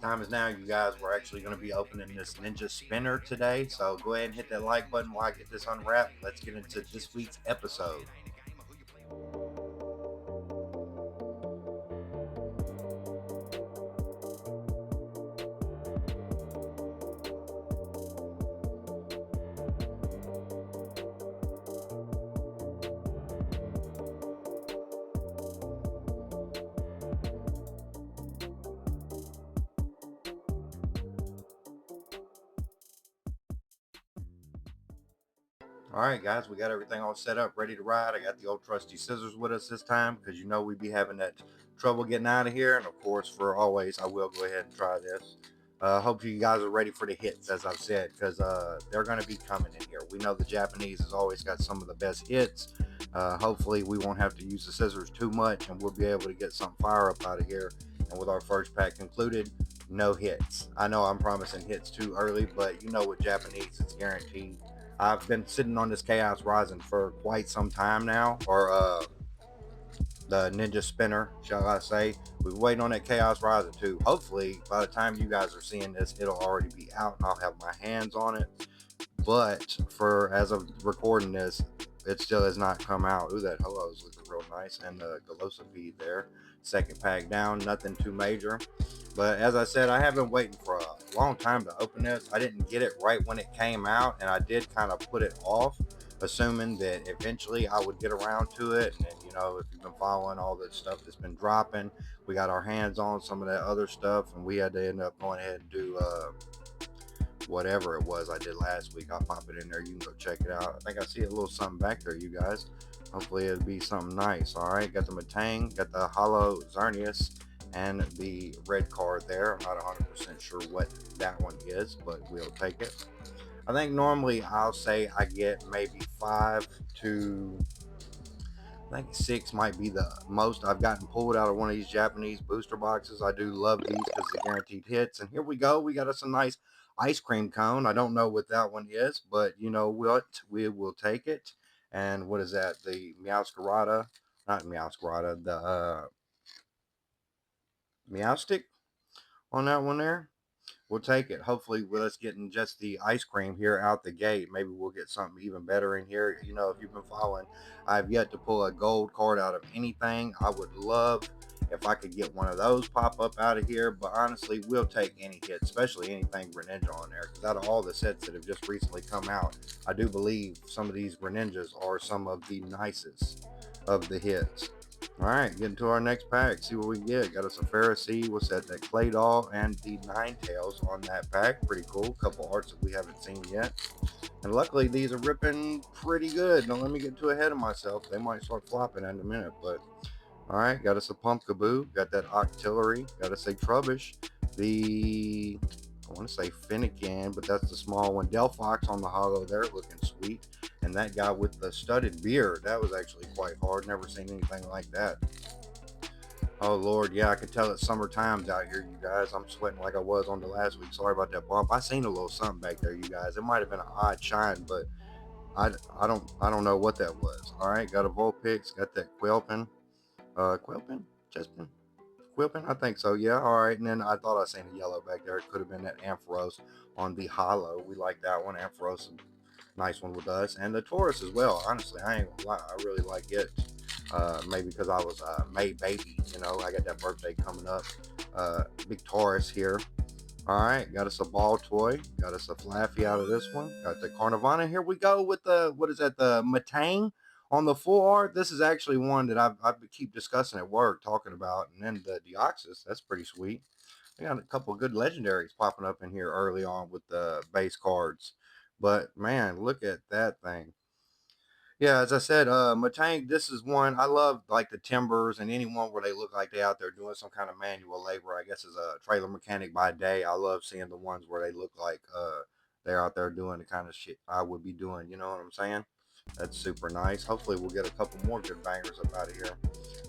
Time is now, you guys. We're actually going to be opening this Ninja Spinner today. So go ahead and hit that like button while I get this unwrapped. Let's get into this week's episode. All right, guys, we got everything all set up, ready to ride. I got the old trusty scissors with us this time because we be having that trouble getting out of here. And of course, for always, I will go ahead and try this. Hope you guys are ready for the hits, as I've said, because they're going to be coming in here. We know the Japanese has always got some of the best hits. Hopefully, we won't have to use the scissors too much, and we'll be able to get some fire up out of here. And with our first pack concluded, no hits. I know I'm promising hits too early, but you know with Japanese, it's guaranteed. I've been sitting on this Chaos Rising for quite some time now, or the Ninja Spinner, shall I say. We've been waiting on that Chaos Rising too. Hopefully, by the time you guys are seeing this, it'll already be out and I'll have my hands on it. But for as of recording this, it still has not come out. Ooh, that hello is looking real nice. And the Velocipede there. Second pack down, nothing too major. But as I said, I have been waiting for a long time to open this. I didn't get it right when it came out, and I did kind of put it off, assuming that eventually I would get around to it. And you know, if you've been following all the stuff that's been dropping, we got our hands on some of that other stuff, and we had to end up going ahead and do whatever it was I did last week. I'll pop it in there. You can go check it out. I think I see a little something back there, you guys. Hopefully it'll be something nice. All right, got the Matang, got the Hollow Xerneas, and the red card there. I'm not 100% sure what that one is, but we'll take it. I think normally I'll say I get maybe 5 to, I think 6 might be the most I've gotten pulled out of one of these Japanese booster boxes. I do love these because they're guaranteed hits. And here we go. We got us a nice ice cream cone. I don't know what that one is, but you know what? We will take it. And what is that? The Meowscarada, not Meowscarada, the Meowstick on that one there. We'll take it. Hopefully, with us getting just the ice cream here out the gate, maybe we'll get something even better in here. You know, if you've been following, I've yet to pull a gold card out of anything. I would love if I could get one of those pop up out of here, but honestly, we'll take any hit, especially anything Greninja on there. Because out of all the sets that have just recently come out, I do believe some of these Greninjas are some of the nicest of the hits. All right, getting to our next pack. See what we get. Got us a Pharisee. What's that? That Clay Doll and the Ninetales on that pack. Pretty cool. Couple arts that we haven't seen yet. And luckily, these are ripping pretty good. Don't let me get too ahead of myself. They might start flopping in a minute. But all right, got us a Pumpkaboo. Got that Octillery. Got us a Trubbish. The I want to say Finnegan, but that's the small one. Delphox on the hollow there, looking sweet. And that guy with the studded beard, that was actually quite hard. Never seen anything like that. Oh Lord, yeah, I can tell it's summer times out here, you guys. I'm sweating like I was on the last week. Sorry about that bump. I seen a little something back there, you guys. It might have been an odd shine, but I don't know what that was. All right, got a Vulpix, got that Quelpin, Quelpin, Chespin, Quilpin, I think so. Yeah, all right. And then I thought I seen a yellow back there. It could have been that Ampharos on the hollow. We like that one. Ampharos, nice one with us, and the Taurus as well. Honestly, I ain't gonna lie. I really like it. Maybe because I was May baby. You know, I got that birthday coming up. Big Taurus here. All right, got us a ball toy. Got us a Flaffy out of this one. Got the Carnivana. Here we go with the, what is that? The Matang on the full art. This is actually one that I keep discussing at work, talking about. And then the Deoxys. That's pretty sweet. We got a couple of good legendaries popping up in here early on with the base cards. But man, look at that thing. Yeah, as I said, Matang, this is one I love, like the Timbers and anyone where they look like they out there doing some kind of manual labor. I guess as a trailer mechanic by day, I love seeing the ones where they look like they're out there doing the kind of shit I would be doing. You know what I'm saying? That's super nice. Hopefully, we'll get a couple more good bangers up out of here.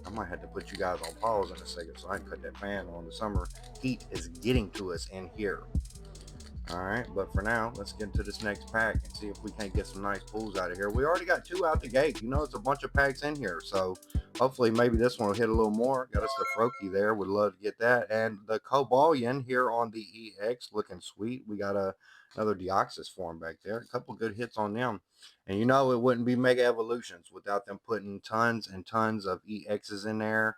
I might have to put you guys on pause in a second so I can cut that fan on. The summer heat is getting to us in here. All right, but for now, let's get into this next pack and see if we can't get some nice pulls out of here. We already got 2 out the gate. You know, it's a bunch of packs in here, so Hopefully, maybe this one will hit a little more. Got us the Froakie there. Would love to get that. And the Cobalion here on the EX looking sweet. We got another Deoxys form back there. A couple good hits on them. And you know it wouldn't be Mega Evolutions without them putting tons and tons of EXs in there.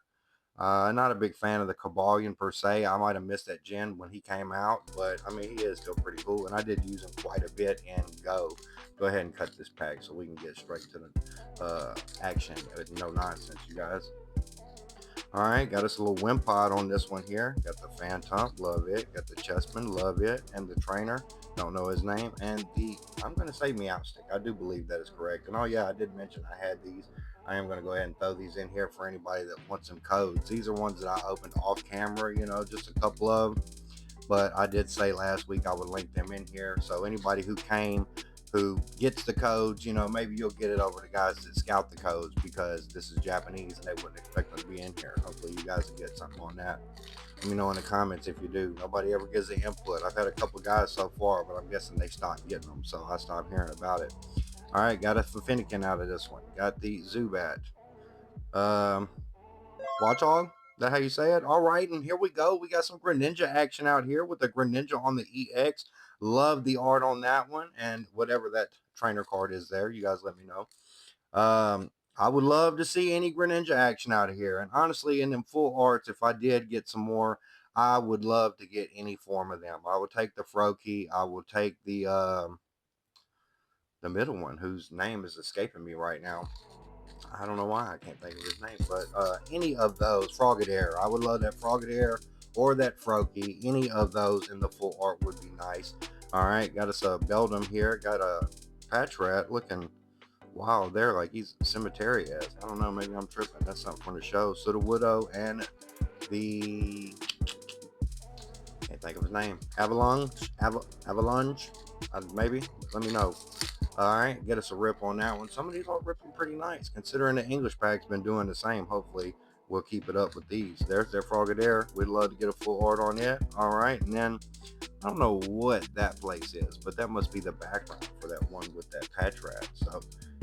Not a big fan of the Cobalion per se. I might have missed that gen when he came out, but I mean, he is still pretty cool, and I did use him quite a bit in Go. Go ahead and cut this pack so we can get straight to the action. No nonsense, you guys. All right, got us a little Wimpod on this one here. Got the Phantom, love it. Got the Chessman, love it. And the Trainer, don't know his name. And the, I'm going to say Meowstic. I do believe that is correct. And oh yeah, I did mention I had these. I am going to go ahead and throw these in here for anybody that wants some codes. These are ones that I opened off camera, you know, just a couple of. But I did say last week I would link them in here. So anybody who came, who gets the codes, you know, maybe you'll get it over to guys that scout the codes because this is Japanese and they wouldn't expect them to be in here. Hopefully you guys will get something on that. Let me know in the comments if you do. Nobody ever gives the input. I've had a couple guys so far, but I'm guessing they stopped getting them, so I stopped hearing about it. All right, got a Finikin out of this one. Got the Zubat. Watchog? That how you say it? All right, and here we go. We got some Greninja action out here with the Greninja on the EX. Love the art on that one, and whatever that trainer card is there, you guys let me know. I would love to see any Greninja action out of here, and honestly, in them full arts, if I did get some more, I would love to get any form of them. I would take the Froakie. I will take the middle one, whose name is escaping me right now. I don't know why I can't think of his name, but any of those, Frogadier, I would love that Frogadier or that Froakie. Any of those in the full art would be nice. All right, got us a Beldum here. Got a Patrat looking wild there, like he's cemetery as. I don't know, maybe I'm tripping. That's something from the show. So the Widow and the, can't think of his name, Avalanche, maybe. Let me know. All right, get us a rip on that one. Some of these are ripping pretty nice, considering the English pack's been doing the same. Hopefully, we'll keep it up with these. There's their Frogadier. We'd love to get a full art on it. All right, and then I don't know what that place is, but that must be the background for that one with that Patrat. So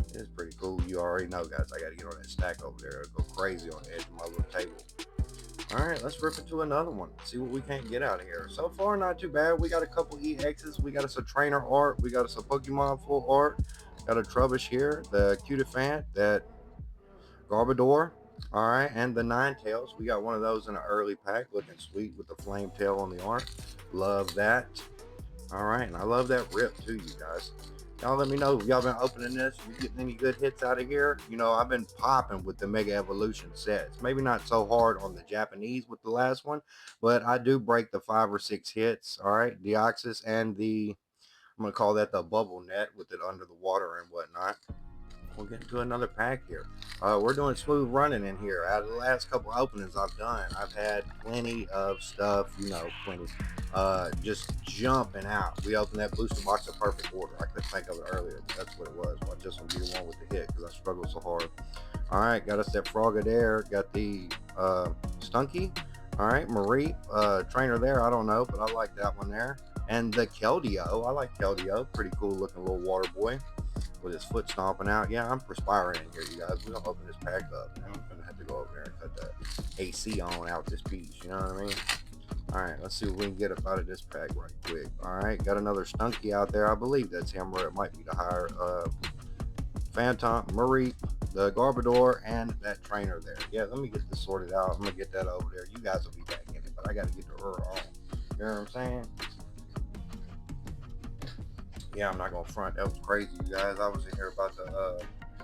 it's pretty cool. You already know, guys. I got to get on that stack over there. It'll go crazy on the edge of my little table. All right, let's rip into another one. See what we can't get out of here. So far, not too bad. We got a couple EXs. We got us a trainer art. We got us a Pokemon full art. Got a Trubbish here, the Cutiefant, that Garbodor. All right, and the Ninetales. We got one of those in an early pack, looking sweet with the flame tail on the art. Love that. All right, and I love that rip too, you guys. Y'all let me know if y'all been opening this. You getting any good hits out of here? You know, I've been popping with the Mega Evolution sets. Maybe not so hard on the Japanese with the last one, but I do break the 5 or 6 hits. All right, Deoxys and the, I'm going to call that the bubble net with it under the water and whatnot. We'll get into another pack here. We're doing smooth running in here. Out of the last couple openings I've done, I've had plenty of stuff, you know, plenty, just jumping out. We opened that booster box in perfect order. I couldn't think of it earlier, but that's what it was. Well, I just want to be the one with the hit because I struggled so hard. All right, got us that Frogadier. Got the Stunky. All right, Marie, trainer there. I don't know, but I like that one there. And the Keldeo. I like Keldeo. Pretty cool looking little water boy with his foot stomping out. Yeah, I'm perspiring in here, you guys. We're gonna open this pack up. I'm gonna have to go over there and cut that AC on out this piece. You know what I mean? All right, let's see what we can get up out of this pack right quick. All right, got another Stunky out there. I believe that's him, or it might be the higher Phantom, Marie, the Garbodor, and that trainer there. Yeah, let me get this sorted out. I'm gonna get that over there. You guys will be back in it, but I gotta get to her on. You know what I'm saying? Yeah, I'm not gonna front. That was crazy, you guys. I was in here about to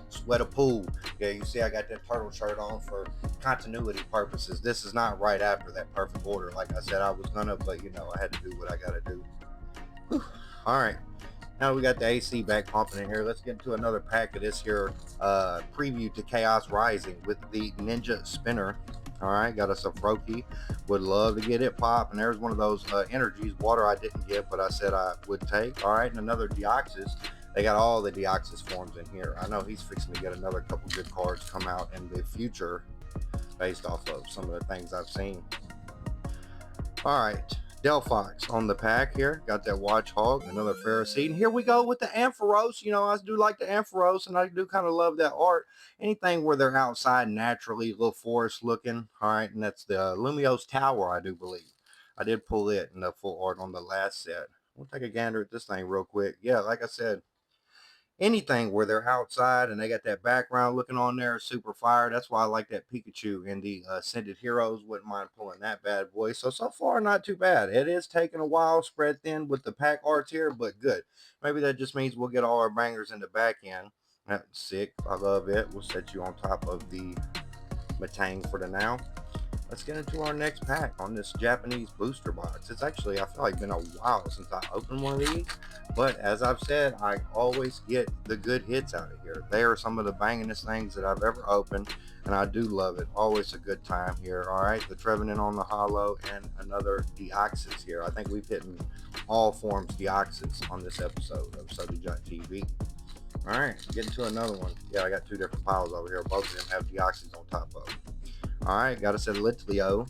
sweat a pool. Yeah, you see I got that turtle shirt on for continuity purposes. This is not right after that perfect order like I said I was gonna, but you know, I had to do what I gotta do. Whew. All right, now we got the AC back pumping in here. Let's get into another pack of this here preview to Chaos Rising with the Ninja Spinner. All right, got us a Froakie. Would love to get it pop. And there's one of those energies, water I didn't get, but I said I would take. All right, and another Deoxys. They got all the Deoxys forms in here. I know he's fixing to get another couple good cards come out in the future based off of some of the things I've seen. All right, Delphox on the pack here. Got that Watch Hog, another Pharisee. And here we go with the Ampharos. You know, I do like the Ampharos, and I do kind of love that art. Anything where they're outside naturally, a little forest looking. All right, and that's the Lumiose Tower, I do believe. I did pull it in the full art on the last set. We'll take a gander at this thing real quick. Yeah, like I said, anything where they're outside and they got that background looking on there, super fire. That's why I like that Pikachu and the Ascended Heroes. Wouldn't mind pulling that bad boy. So far, not too bad. It is taking a while, spread thin with the pack arts here, but good. Maybe that just means we'll get all our bangers in the back end. That's sick. I love it. We'll set you on top of the Matang for the now. Let's get into our next pack on this Japanese booster box. It's actually, I feel like, been a while since I opened one of these, but as I've said, I always get the good hits out of here. They are some of the bangingest things that I've ever opened, and I do love it. Always a good time here. All right, the Trevenant on the holo and another Deoxys here. I think we've hit all forms Deoxys on this episode of SodaJot.tv. All right, getting to another one. Yeah, I got two different piles over here. Both of them have Deoxys on top of them. All right, got us a Litleo.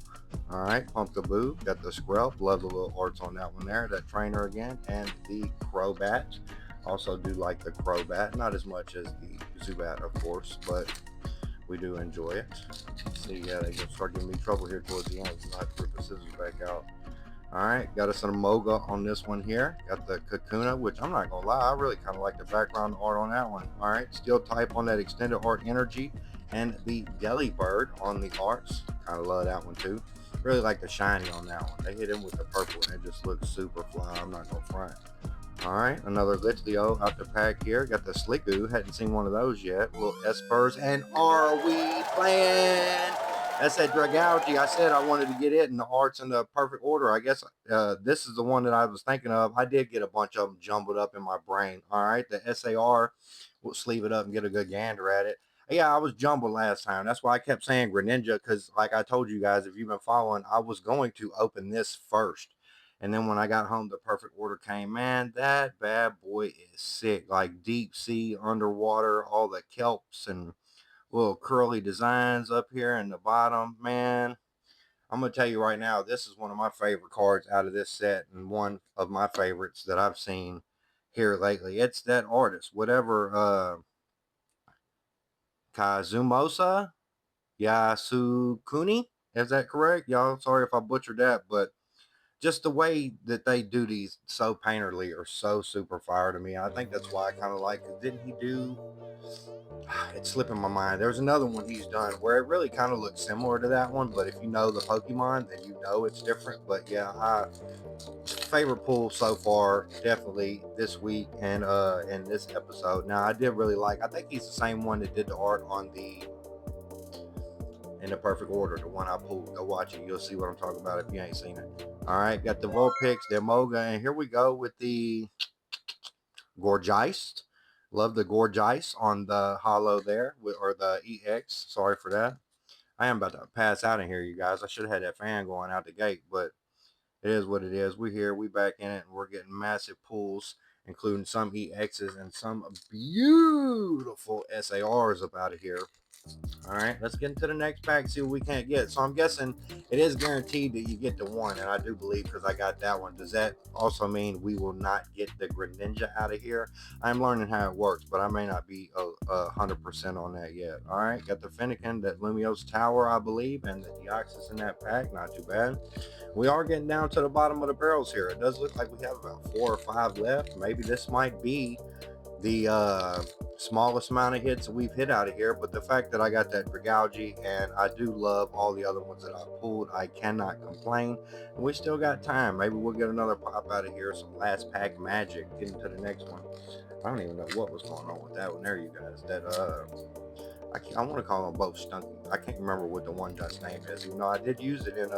All right, Pumpkaboo. Got the Skrelp. Love the little arts on that one there. That trainer again. And the Crobat. Also do like the Crobat. Not as much as the Zubat, of course, but we do enjoy it. See, yeah, they can start giving me trouble here towards the end. I have to rip the scissors back out. All right, got us an Amoga on this one here. Got the Kakuna, which I'm not going to lie, I really kind of like the background art on that one. All right, Steel type on that extended art energy. And the Delibird on the arts. Kind of love that one too. Really like the shiny on that one. They hit him with the purple and it just looks super fly. I'm not going to front. All right, another Litleo out the pack here. Got the Slicku. Hadn't seen one of those yet. Little Espers. And are we playing? That's that Dragalge. I said I wanted to get it in the arts in the perfect order. I guess this is the one that I was thinking of. I did get a bunch of them jumbled up in my brain. All right, the SAR. We'll sleeve it up and get a good gander at it. Yeah, I was jumbled last time. That's why I kept saying Greninja because, like I told you guys, if you've been following, I was going to open this first. And then when I got home, the perfect order came. Man, that bad boy is sick. Like deep sea, underwater, all the kelps and little curly designs up here in the bottom. Man, I'm going to tell you right now, this is one of my favorite cards out of this set and one of my favorites that I've seen here lately. It's that artist, whatever, Kazumosa Yasukuni. Is that correct? Y'all, sorry if I butchered that, but just the way that they do these so painterly or so super fire to me. I think that's why I kind of like it. Didn't he do? It's slipping my mind. There's another one he's done where it really kind of looks similar to that one, but if you know the Pokemon, then you know it's different. But yeah, favorite pull so far, definitely this week and in this episode. Now I did really like. I think he's the same one that did the art on the in the perfect order. The one I pulled. Go watch it. You'll see what I'm talking about if you ain't seen it. All right, got the Vulpix, the Moga, and here we go with the Gorgeist. Love the Gorgeist on the holo there, or the EX. Sorry for that. I am about to pass out in here, you guys. I should have had that fan going out the gate, but it is what it is. We're here. We back in it, and we're getting massive pulls, including some EXs and some beautiful SARs up out of here. All right, let's get into the next pack, see what we can't get. So I'm guessing it is guaranteed that you get the one, and I do believe because I got that one. Does that also mean we will not get the Greninja out of here? I'm learning how it works, but I may not be 100% on that yet. All right, got the Fennekin, that Lumiose Tower, I believe, and the Deoxys in that pack. Not too bad. We are getting down to the bottom of the barrels here. It does look like we have about 4 or 5 left. Maybe this might be the smallest amount of hits that we've hit out of here, but the fact that I got that Dragalge and I do love all the other ones that I pulled, I cannot complain. And we still got time. Maybe we'll get another pop out of here, some last pack magic, getting to the next one. I don't even know what was going on with that one there, you guys. That I want to call them both Stunky. I can't remember what the one guy's name is, even though I did use it in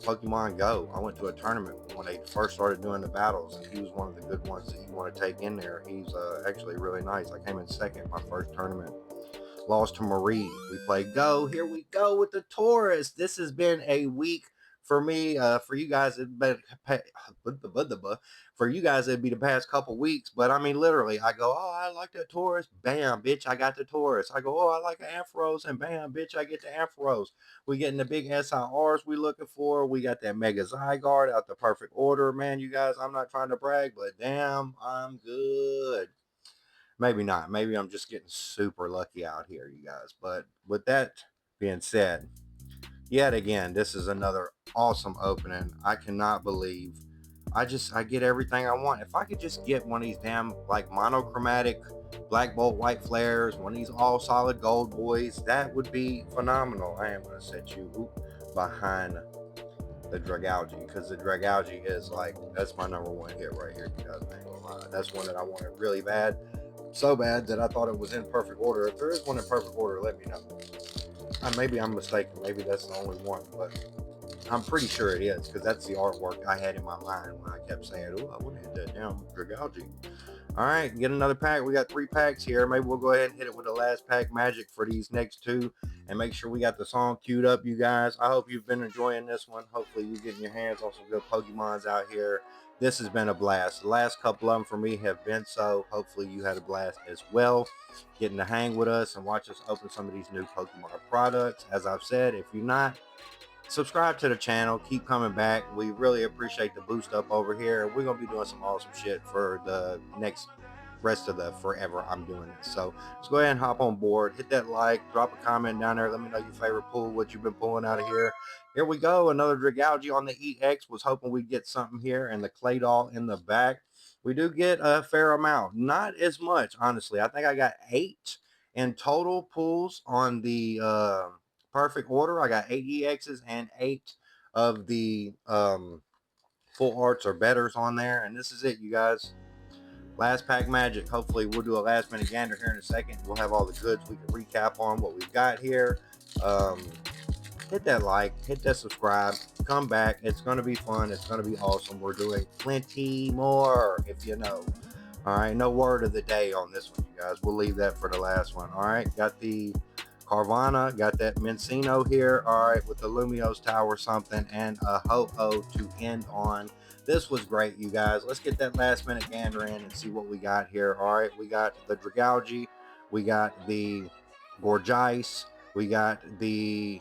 Pokemon Go. I went to a tournament when they first started doing the battles, and he was one of the good ones that you want to take in there. He's actually really nice. I came in second my first tournament. Lost to Marie. We played Go. Here we go with the Taurus. This has been a week For me, for you guys, for you guys, it'd be the past couple weeks. But I mean, literally, I go, oh, I like that Taurus. Bam, bitch, I got the Taurus. I go, oh, I like the Ampharos, and bam, bitch, I get the Ampharos. We getting the big SIRs we looking for. We got that Mega Zygarde out the perfect order, man. You guys, I'm not trying to brag, but damn, I'm good. Maybe not. Maybe I'm just getting super lucky out here, you guys. But with that being said, yet again, this is another awesome opening. I cannot believe I get everything I want. If I could just get one of these damn like monochromatic black bolt white flares, one of these all solid gold boys, that would be phenomenal. I am gonna set you behind the Dragalge because the Dragalge is like that's my number one hit right here. You guys ain't gonna lie. That's one that I wanted really bad, so bad that I thought it was in perfect order. If there is one in perfect order, let me know. Maybe I'm mistaken. Maybe that's the only one, but I'm pretty sure it is because that's the artwork I had in my mind when I kept saying, "Oh, I want to hit that down Dragalge." All right, get another pack. We got 3 packs here. Maybe we'll go ahead and hit it with the last pack magic for these next 2, and make sure we got the song queued up, you guys. I hope you've been enjoying this one. Hopefully, you're getting your hands on some good Pokemons out here. This has been a blast. The last couple of them for me have been so. Hopefully, you had a blast as well, getting to hang with us and watch us open some of these new Pokemon products. As I've said, if you're not, subscribe to the channel, keep coming back. We really appreciate the boost up over here. We're gonna be doing some awesome shit for the next rest of the forever I'm doing this. So let's go ahead and hop on board, hit that like, drop a comment down there, let me know your favorite pull, what you've been pulling out of here. Here we go, another Dragalge on the EX. Was hoping we'd get something here, and the clay doll in the back. We do get a fair amount, not as much, honestly. I think I got 8 in total pulls on the perfect order. I got 8 EXs and 8 of the full arts or betters on there. And this is it, you guys. Last pack magic. Hopefully, we'll do a last minute gander here in a second. We'll have all the goods. We can recap on what we've got here. Hit that like, hit that subscribe, come back. It's going to be fun. It's going to be awesome. We're doing plenty more, if you know. All right, no word of the day on this one, you guys. We'll leave that for the last one. All right, got the Carvana, got that Mencino here. All right, with the Lumiose Tower something and a Ho-Oh to end on. This was great, you guys. Let's get that last minute gander in and see what we got here. All right, we got the Dragalge, we got the Gorgice, we got the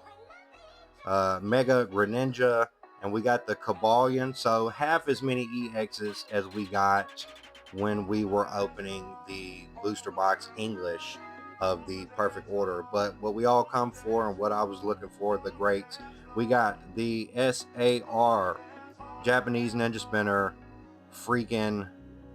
Mega Greninja, and we got the Kabalion. So half as many EXs as we got when we were opening the booster box English of the perfect order. But what we all come for and what I was looking for, the greats, we got the SAR Japanese Ninja Spinner freaking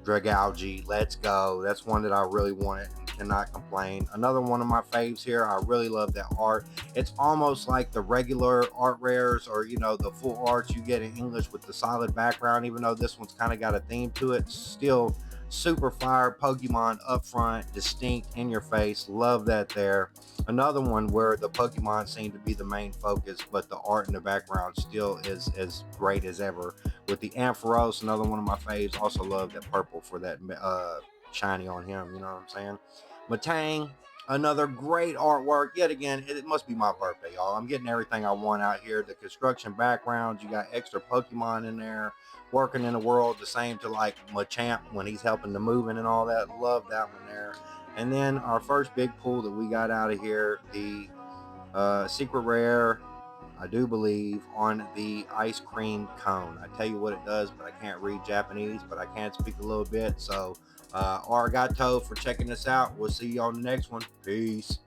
Dragalge. Let's go. That's one that I really wanted and cannot complain. Another one of my faves here. I really love that art. It's almost like the regular art rares, or the full arts you get in English with the solid background, even though this one's kind of got a theme to it. Still super fire Pokemon up front, distinct, in your face. Love that there. Another one where the Pokemon seem to be the main focus, but the art in the background still is as great as ever. With the Ampharos, another one of my faves. Also love that purple for that shiny on him. You know what I'm saying? Matang, another great artwork. Yet again, it must be my birthday, y'all. I'm getting everything I want out here. The construction backgrounds, you got extra Pokemon in there, working in the world, the same to like Machamp when he's helping the moving and all that. Love that one there. And then our first big pull that we got out of here, the secret rare, I do believe, on the ice cream cone. I tell you what it does, but I can't read Japanese, but I can speak a little bit. So, arigato for checking this out. We'll see you on the next one. Peace.